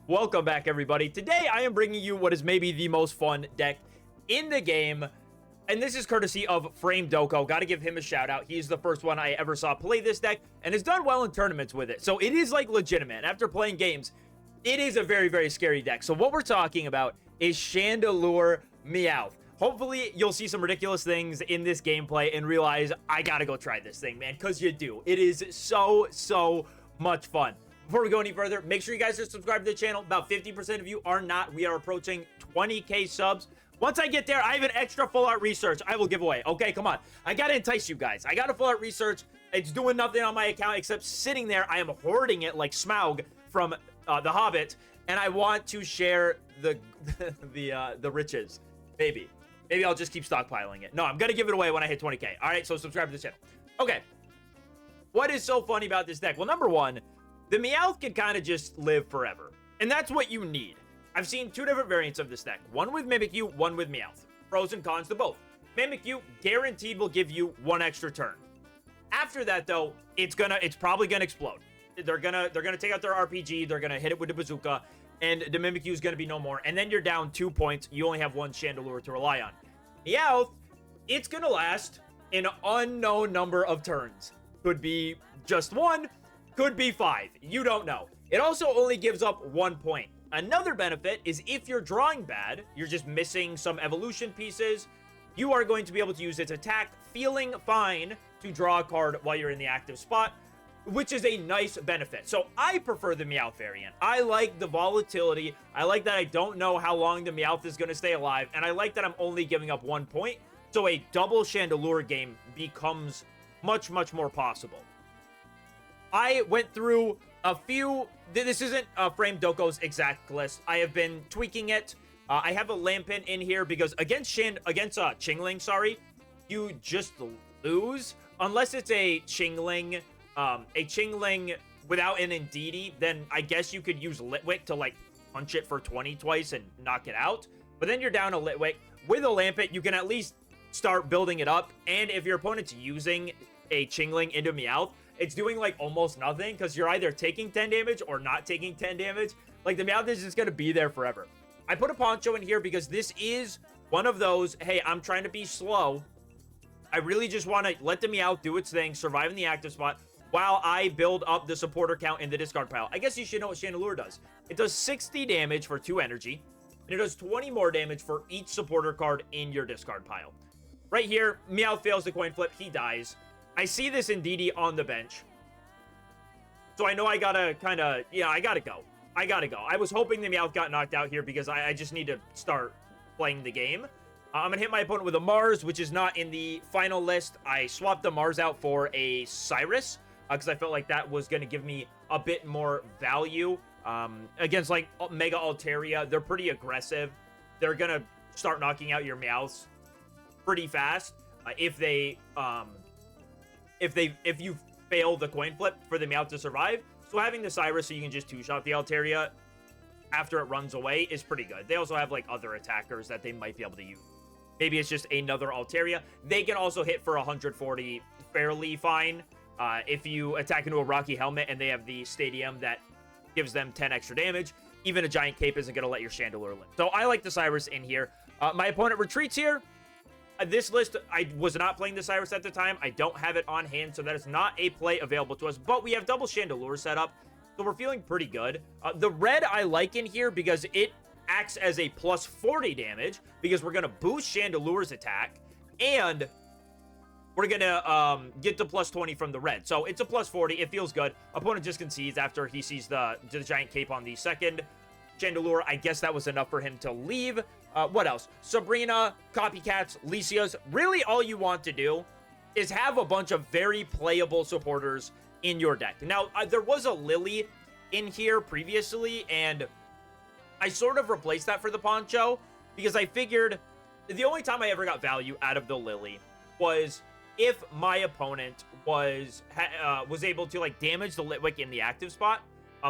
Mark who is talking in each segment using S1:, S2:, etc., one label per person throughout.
S1: Welcome back, everybody. Today, I am bringing you what is maybe the most fun deck in the game, and this is courtesy of Frame Doko. Got to give him a shout out. He's the first one I ever saw play this deck, and has done well in tournaments with it. So it is like legitimate. After playing games, it is a very, very scary deck. So what we're talking about is Chandelure Meowth. Hopefully, you'll see some ridiculous things in this gameplay and realize, I gotta go try this thing, man, because you do. It is so much fun. Before we go any further, make sure you guys are subscribed to the channel. About 50% of you are not. We are approaching 20K subs. Once I get there, I have an extra full art research I will give away. Okay, come on. I gotta entice you guys. I got a full art research. It's doing nothing on my account except sitting there. I am hoarding it like Smaug from The Hobbit, and I want to share the riches. Maybe I'll just keep stockpiling it. No, I'm gonna give it away when I hit 20K. All right, so subscribe to the channel. Okay. What is so funny about this deck? Well, number one, the Meowth can kind of just live forever. And that's what you need. I've seen two different variants of this deck. One with Mimikyu, one with Meowth. Pros and cons to both. Mimikyu guaranteed will give you one extra turn. After that, though, it's probably gonna explode. They're gonna take out their RPG, they're gonna hit it with the bazooka, and the Mimikyu is gonna be no more. And then you're down 2 points. You only have one Chandelure to rely on. Meowth, it's gonna last an unknown number of turns. Could be just one, could be 5. You don't know. It also only gives up 1 point. Another benefit is if you're drawing bad, you're just missing some evolution pieces, you are going to be able to use its attack, feeling fine, to draw a card while you're in the active spot, which is a nice benefit. So I prefer the Meowth variant. I like the volatility. I like that I don't know how long the Meowth is going to stay alive, and I like that I'm only giving up 1 point, so a double Chandelure game becomes much more possible. I went through a few. This isn't Frame Doko's exact list. I have been tweaking it. I have a Lampin in here because against Chingling, sorry, you just lose unless it's a Chingling without an Indeedee. Then I guess you could use Litwick to like punch it for 20 twice and knock it out. But then you're down a Litwick. With a Lampin, you can at least start building it up. And if your opponent's using a Chingling into Meowth, it's doing like almost nothing because you're either taking 10 damage or not taking 10 damage. Like the Meowth is just going to be there forever. I put a Poncho in here because this is one of those, hey, I'm trying to be slow. I really just want to let the Meowth do its thing, survive in the active spot, while I build up the supporter count in the discard pile. I guess you should know what Chandelure does. It does 60 damage for 2 energy, and it does 20 more damage for each supporter card in your discard pile. Right here, Meowth fails the coin flip, he dies. I see this Indeedee on the bench. So I know I gotta I gotta go. I was hoping the Meowth got knocked out here because I just need to start playing the game. I'm gonna hit my opponent with a Mars, which is not in the final list. I swapped the Mars out for a Cyrus because I felt like that was gonna give me a bit more value. Against like Mega Altaria, they're pretty aggressive. They're gonna start knocking out your Meowths pretty fast. If you fail the coin flip for the Meowth to survive. So having the Cyrus so you can just two-shot the Altaria after it runs away is pretty good. They also have like other attackers that they might be able to use. Maybe it's just another Altaria. They can also hit for 140 fairly fine. If you attack into a Rocky Helmet and they have the Stadium that gives them 10 extra damage, even a Giant Cape isn't going to let your Chandelure live. So I like the Cyrus in here. My opponent retreats here. This list, I was not playing the Cyrus at the time. I don't have it on hand, so that is not a play available to us. But we have double Chandelure set up, so we're feeling pretty good. The red I like in here because it acts as a plus 40 damage because we're going to boost Chandelure's attack, and we're going to get the plus 20 from the red. So it's a plus 40. It feels good. Opponent just concedes after he sees the Giant Cape on the second Chandelure. I guess that was enough for him to leave. What else? Sabrina, Copycats, Lycias. Really all you want to do is have a bunch of very playable supporters in your deck. Now, there was a Lily in here previously, and I sort of replaced that for the Poncho because I figured the only time I ever got value out of the Lily was if my opponent was able to like damage the Litwick in the active spot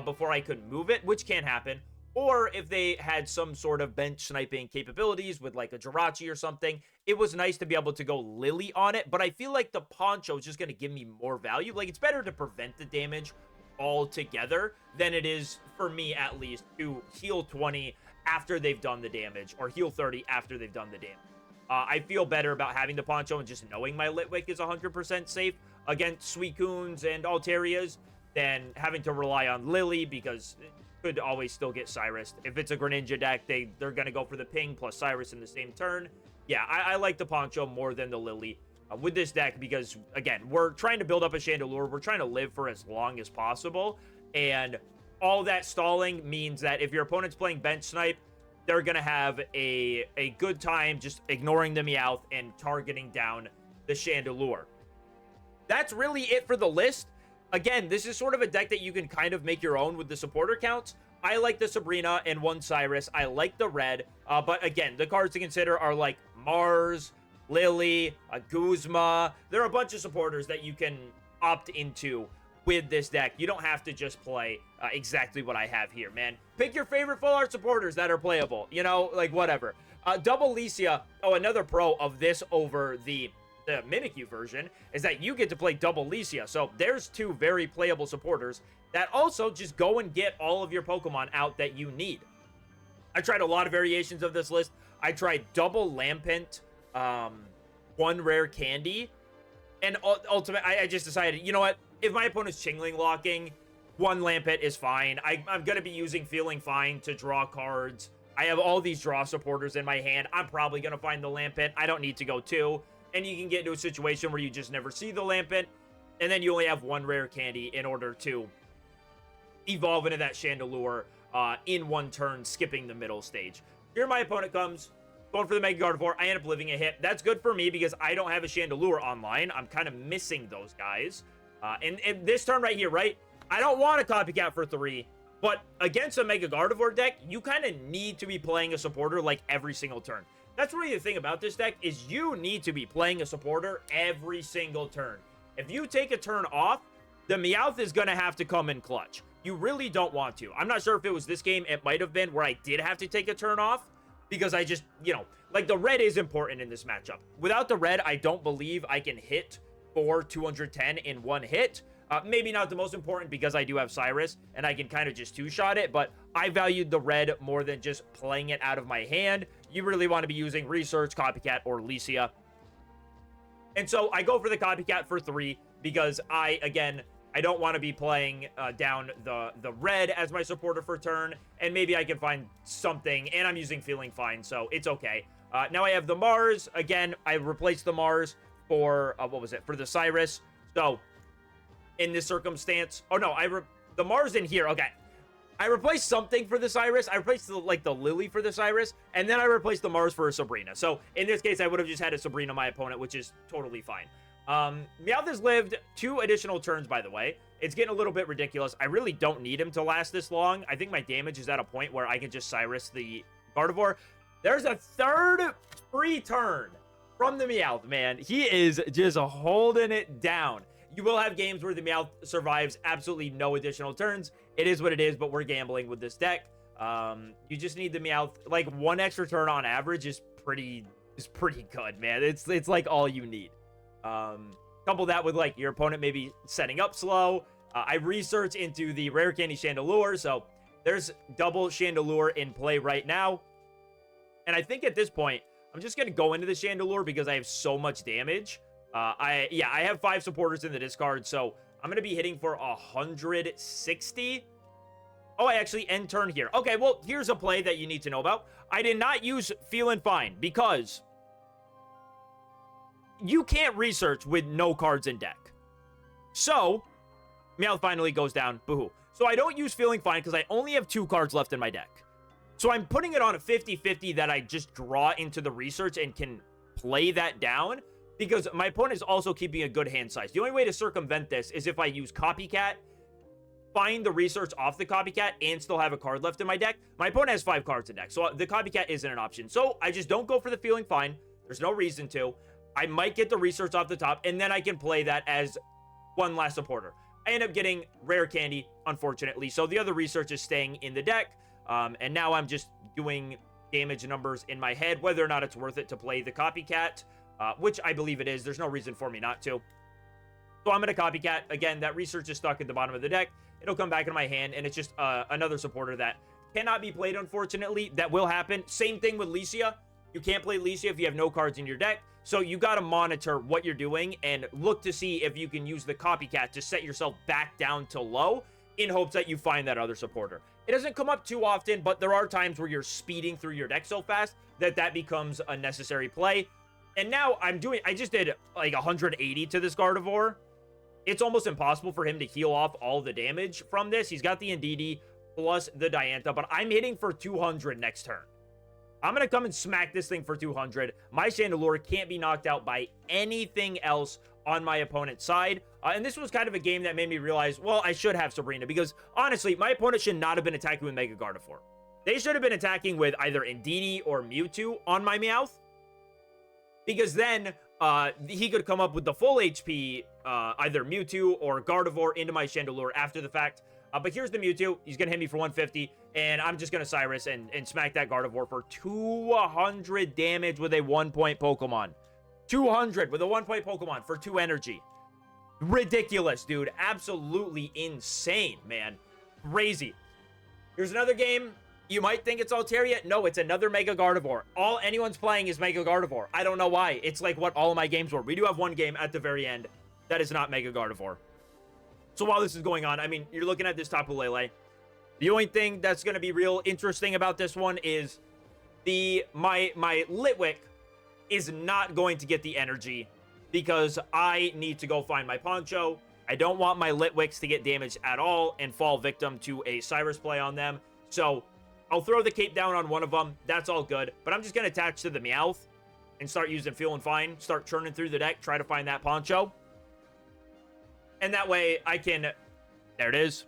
S1: before I could move it, which can happen. Or if they had some sort of bench sniping capabilities with like a Jirachi or something, it was nice to be able to go Lily on it. But I feel like the Poncho is just going to give me more value. Like, it's better to prevent the damage all together than it is, for me at least, to heal 20 after they've done the damage, or heal 30 after they've done the damage. I feel better about having the Poncho and just knowing my Litwick is 100% safe against Suicunes and Altarias than having to rely on Lily, because it could always still get Cyrus. If it's a Greninja deck, they're going to go for the ping plus Cyrus in the same turn. Yeah, I like the Poncho more than the Lily with this deck because, again, we're trying to build up a Chandelure. We're trying to live for as long as possible, and all that stalling means that if your opponent's playing bench snipe, they're going to have a good time just ignoring the Meowth and targeting down the Chandelure. That's really it for the list. Again, this is sort of a deck that you can kind of make your own with the supporter counts. I like the Sabrina and one Cyrus. I like the red. But again, the cards to consider are like Mars, Lily, Guzma. There are a bunch of supporters that you can opt into with this deck. You don't have to just play exactly what I have here, man. Pick your favorite full art supporters that are playable. You know, like whatever. Double Licia. Oh, another pro of this over the Mimikyu version is that you get to play double Licia. So there's two very playable supporters that also just go and get all of your Pokemon out that you need. I tried a lot of variations of this list. I tried double Lampent, one rare candy, and ultimately I just decided, you know what? If my opponent's Chingling locking, one Lampent is fine. I'm going to be using Feeling Fine to draw cards. I have all these draw supporters in my hand. I'm probably going to find the Lampent. I don't need to go two. And you can get into a situation where you just never see the Lampent, and then you only have one rare candy in order to evolve into that Chandelure in one turn, skipping the middle stage. Here my opponent comes, going for the Mega Gardevoir. I end up living a hit. That's good for me because I don't have a Chandelure online. I'm kind of missing those guys. And this turn right here, right? I don't want a Copycat for 3, but against a Mega Gardevoir deck, you kind of need to be playing a supporter like every single turn. That's really the thing about this deck is you need to be playing a supporter every single turn. If you take a turn off, the Meowth is going to have to come in clutch. You really don't want to. I'm not sure if it was this game. It might have been where I did have to take a turn off because I just, you know, like the red is important in this matchup. Without the red, I don't believe I can hit for 210 in one hit. Maybe not the most important because I do have Cyrus and I can kind of just two-shot it, but I valued the red more than just playing it out of my hand. You really want to be using Research, Copycat, or Licia. And so I go for the Copycat for 3 because I don't want to be playing down the red as my supporter for turn, and maybe I can find something, and I'm using Feeling Fine, so it's okay. Now I have the Mars. Again, I replaced the Mars for, for the Cyrus. So in this circumstance, oh no, the Mars in here, okay. I replaced something for the Cyrus. I replaced the Lily for the Cyrus, and then I replaced the Mars for a Sabrina. So in this case, I would have just had a Sabrina, my opponent, which is totally fine. Meowth has lived 2 additional turns, by the way. It's getting a little bit ridiculous. I really don't need him to last this long. I think my damage is at a point where I can just Cyrus the Gardevoir. There's a third free turn from the Meowth, man. He is just holding it down. You will have games where the Meowth survives absolutely no additional turns. It is what it is, but we're gambling with this deck. You just need the Meowth. Like, 1 extra turn on average is pretty good, man. It's like all you need. Couple that with, like, your opponent maybe setting up slow. I researched into the Rare Candy Chandelure, so there's double Chandelure in play right now. And I think at this point, I'm just going to go into the Chandelure because I have so much damage. I have 5 supporters in the discard, so I'm going to be hitting for 160. Oh, I actually end turn here. Okay, well, here's a play that you need to know about. I did not use Feelin' Fine because you can't research with no cards in deck. So, Meowth finally goes down. Boo-hoo. So I don't use Feeling Fine because I only have 2 cards left in my deck. So I'm putting it on a 50-50 that I just draw into the research and can play that down because my opponent is also keeping a good hand size. The only way to circumvent this is if I use Copycat, find the research off the Copycat, and still have a card left in my deck. My opponent has 5 cards in deck, so the Copycat isn't an option. So I just don't go for the Feeling Fine. There's no reason to. I might get the research off the top, and then I can play that as one last supporter. I end up getting Rare Candy, unfortunately. So the other research is staying in the deck. And now I'm just doing damage numbers in my head, whether or not it's worth it to play the Copycat, which I believe it is. There's no reason for me not to. So I'm going to Copycat. Again, that research is stuck at the bottom of the deck. it'll come back into my hand, and it's just another supporter that cannot be played, unfortunately. That will happen. Same thing with Licia. You can't play Licia if you have no cards in your deck. So you got to monitor what you're doing and look to see if you can use the copycat to set yourself back down to low in hopes that you find that other supporter. It doesn't come up too often, but there are times where you're speeding through your deck so fast that becomes a necessary play. And now I just did like 180 to this Gardevoir. It's almost impossible for him to heal off all the damage from this. He's got the Indeedee plus the Diantha, but I'm hitting for 200 next turn. I'm going to come and smack this thing for 200. My Chandelure can't be knocked out by anything else on my opponent's side. And this was kind of a game that made me realize, well, I should have Sabrina, because honestly, my opponent should not have been attacking with Mega Gardevoir. They should have been attacking with either Indeedee or Mewtwo on my Meowth, because then he could come up with the full HP, either Mewtwo or Gardevoir into my Chandelure after the fact. But here's the Mewtwo. He's going to hit me for 150, and I'm just going to Cyrus and smack that Gardevoir for 200 damage with a 1-point Pokemon. 200 with a 1-point Pokemon for 2 energy. Ridiculous, dude. Absolutely insane, man. Crazy. Here's another game. You might think it's Altaria. No, it's another Mega Gardevoir. All anyone's playing is Mega Gardevoir. I don't know why. It's like what all of my games were. We do have one game at the very end that is not Mega Gardevoir. So while this is going on, I mean, you're looking at this Tapu Lele. The only thing that's going to be real interesting about this one is my Litwick is not going to get the energy because I need to go find my Poncho. I don't want my Litwicks to get damaged at all and fall victim to a Cyrus play on them. So I'll throw the cape down on one of them. That's all good. But I'm just going to attach to the Meowth and start using Feeling Fine. Start churning through the deck. Try to find that Poncho. And that way I can... There it is.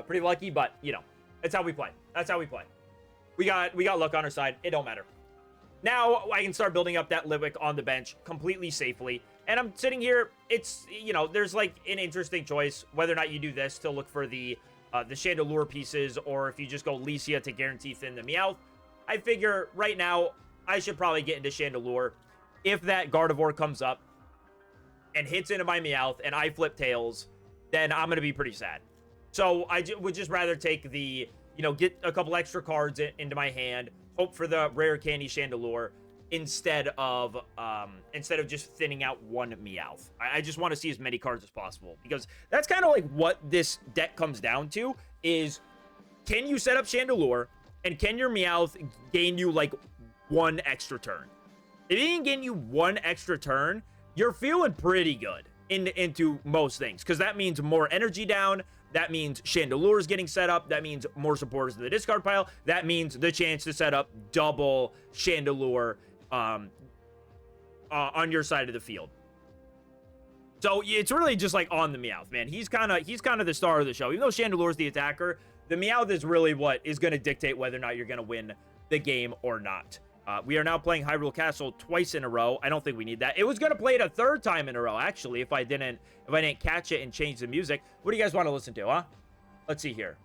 S1: Pretty lucky, but, you know, that's how we play. That's how we play. We got luck on our side. It don't matter. Now I can start building up that Litwick on the bench completely safely. And I'm sitting here. It's, you know, there's like an interesting choice whether or not you do this to look for the Chandelure pieces, or if you just go Licia to guarantee thin the Meowth. I figure right now I should probably get into Chandelure. If that Gardevoir comes up and hits into my Meowth and I flip tails, then I'm going to be pretty sad. So I would just rather take the, you know, get a couple extra cards into my hand, hope for the rare candy Chandelure instead of just thinning out one Meowth. I just want to see as many cards as possible, because that's kind of like what this deck comes down to is, can you set up Chandelure and can your Meowth gain you like one extra turn? If it can gain you one extra turn, you're feeling pretty good into most things, because that means more energy down. That means Chandelure is getting set up. That means more supporters in the discard pile. That means the chance to set up double Chandelure on your side of the field. So it's really just like on the Meowth, man. He's kind of the star of the show. Even though Chandelure's the attacker, the Meowth is really what is going to dictate whether or not you're going to win the game or not. We are now playing Hyrule Castle twice in a row. I don't think we need that. It was going to play it a third time in a row, actually, if I didn't catch it and change the music. What do you guys want to listen to, huh? Let's see here.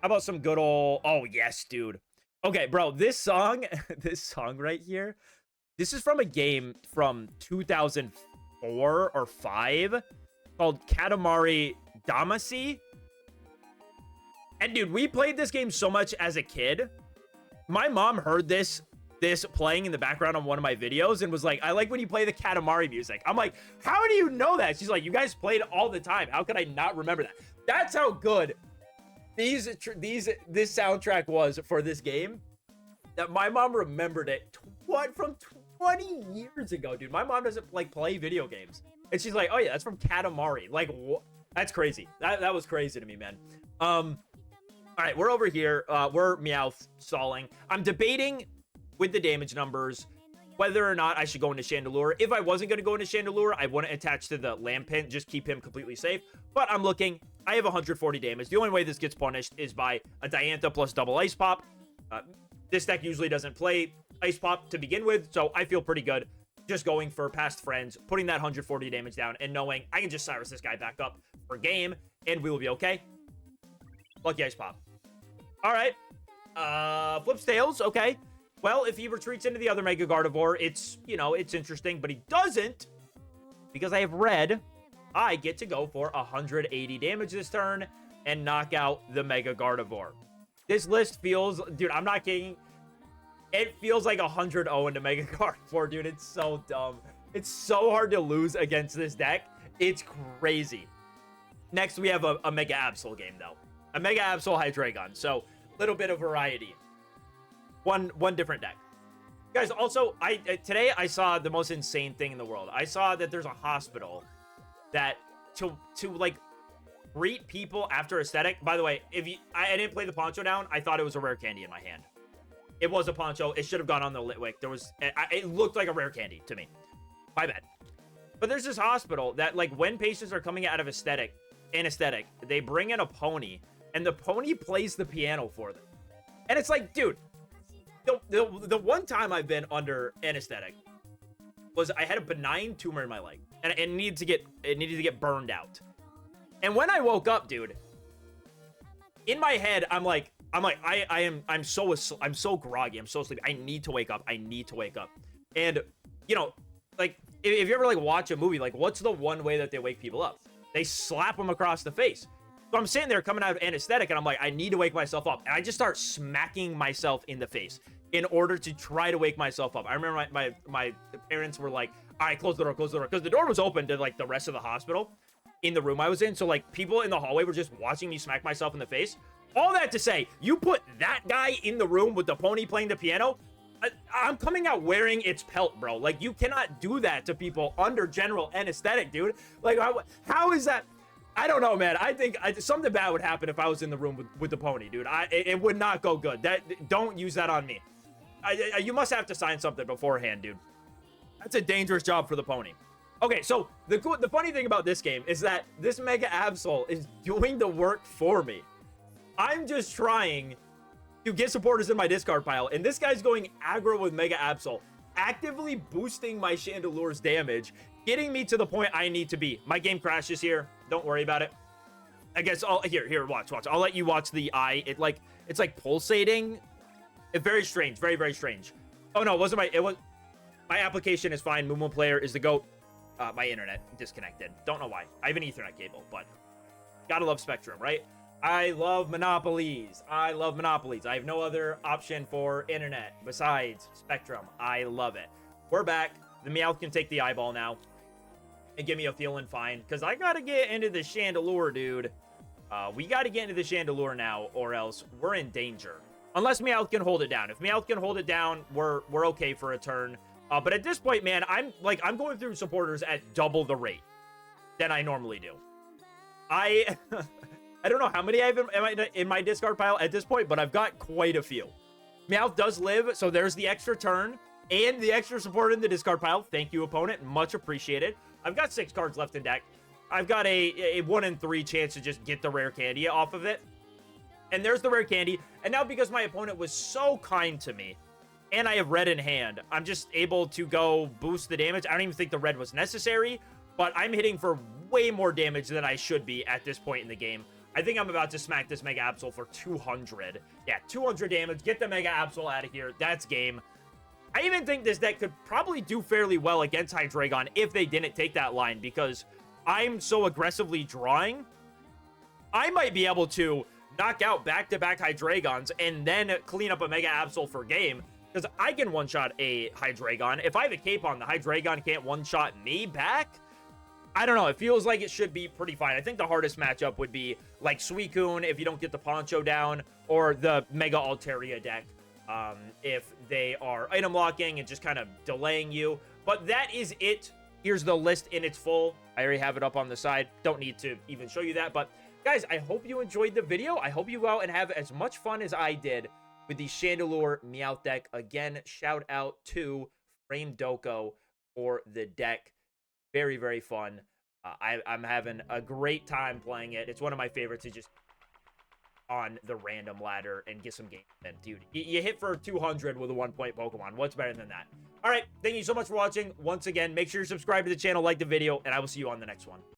S1: How about some good old... Oh, yes, dude. Okay, bro, this song right here, this is from a game from 2004 or 5 called Katamari Damacy. And, dude, we played this game so much as a kid. My mom heard this playing in the background on one of my videos and was like, I like when you play the Katamari music. I'm like, how do you know that? She's like, you guys play it all the time. How could I not remember that? That's how good this soundtrack was for this game, that my mom remembered it from 20 years ago, dude. My mom doesn't like play video games, and she's like, oh yeah, that's from Katamari. Like, that's crazy. That was crazy to me, man. All right, we're over here. We're Meowth stalling. I'm debating with the damage numbers whether or not I should go into Chandelure. If I wasn't going to go into Chandelure, I wouldn't attach to the Lampent, just keep him completely safe. But I'm looking. I have 140 damage. The only way this gets punished is by a Diantha plus double Ice Pop. This deck usually doesn't play Ice Pop to begin with, so I feel pretty good just going for past friends, putting that 140 damage down, and knowing I can just Cyrus this guy back up for game, and we will be okay. Lucky Ice Pop. All right. Flips tails. Okay. Well, if he retreats into the other Mega Gardevoir, it's, you know, it's interesting, but he doesn't, because I have red. I get to go for 180 damage this turn and knock out the Mega Gardevoir. This list feels, dude, I'm not kidding. It feels like 100-0 into Mega Gardevoir, dude. It's so dumb. It's so hard to lose against this deck. It's crazy. Next, we have a Mega Absol game, though. A Mega Absol Hydreigon. So, little bit of variety. One different deck. Guys, also, today I saw the most insane thing in the world. I saw that there's a hospital that to like greet people after aesthetic. By the way, I didn't play the poncho down, I thought it was a rare candy in my hand. It was a poncho. It should have gone on the Litwick. It looked like a rare candy to me. My bad. But there's this hospital that, like, when patients are coming out of anesthetic, they bring in a pony, and the pony plays the piano for them. And it's like, dude, the one time I've been under anesthetic was I had a benign tumor in my leg, and it needed to get burned out. And when I woke up, dude, in my head, I'm so groggy, I'm so sleepy. I need to wake up. And, you know, like, if you ever, like, watch a movie, like, what's the one way that they wake people up? They slap them across the face. So I'm sitting there coming out of anesthetic, and I'm like, I need to wake myself up. And I just start smacking myself in the face in order to try to wake myself up. I remember my parents were like, all right, close the door. Because the door was open to, like, the rest of the hospital in the room I was in. So, like, people in the hallway were just watching me smack myself in the face. All that to say, you put that guy in the room with the pony playing the piano, I'm coming out wearing its pelt, bro. Like, you cannot do that to people under general anesthetic, dude. Like, how is that? I don't know, man. I think something bad would happen if I was in the room with the pony, dude. It would not go good. Don't use that on me. You must have to sign something beforehand, dude. That's a dangerous job for the pony. Okay, so the funny thing about this game is that this Mega Absol is doing the work for me. I'm just trying to get supporters in my discard pile, and this guy's going aggro with Mega Absol, actively boosting my Chandelure's damage, getting me to the point I need to be. My game crashes here. Don't worry about it. I guess here, watch. I'll let you watch the eye. It's like pulsating. It's very strange, very, very strange. Oh no, my application is fine. Moon Player is the GOAT. My internet disconnected. Don't know why. I have an Ethernet cable, but gotta love Spectrum, right? I love monopolies. I have no other option for internet besides Spectrum. I love it. We're back. The Meowth can take the eyeball now and give me a feeling fine, because I gotta get into the Chandelure, dude. We gotta get into the Chandelure now, or else we're in danger. Unless Meowth can hold it down. If Meowth can hold it down, we're okay for a turn. But at this point, man, I'm going through supporters at double the rate than I normally do. I don't know how many I have in my discard pile at this point, but I've got quite a few. Meowth does live, so there's the extra turn and the extra support in the discard pile. Thank you, opponent. Much appreciated. I've got 6 cards left in deck. I've got a 1 in 3 chance to just get the rare candy off of it. And there's the rare candy. And now, because my opponent was so kind to me, and I have red in hand, I'm just able to go boost the damage. I don't even think the red was necessary, but I'm hitting for way more damage than I should be at this point in the game. I think I'm about to smack this Mega Absol for 200. Yeah, 200 damage. Get the Mega Absol out of here. That's game. I even think this deck could probably do fairly well against Hydreigon if they didn't take that line, because I'm so aggressively drawing. I might be able to knock out back-to-back Hydreigons and then clean up a Mega Absol for game, because I can one-shot a Hydreigon. If I have a cape on, the Hydreigon can't one-shot me back. I don't know. It feels like it should be pretty fine. I think the hardest matchup would be like Suicune if you don't get the Poncho down, or the Mega Altaria deck if they are item locking and just kind of delaying you. But that is it. Here's the list in its full. I already have it up on the side. Don't need to even show you that. But guys, I hope you enjoyed the video. I hope you go out and have as much fun as I did with the Chandelure Meowth deck. Again, shout out to Frame Doko for the deck. Very, very fun. I'm having a great time playing it. It's one of my favorites to just on the random ladder and get some game in. Dude, you hit for 200 with a 1-point Pokemon. What's better than that? All right, thank you so much for watching. Once again, make sure you subscribe to the channel, like the video, and I will see you on the next one.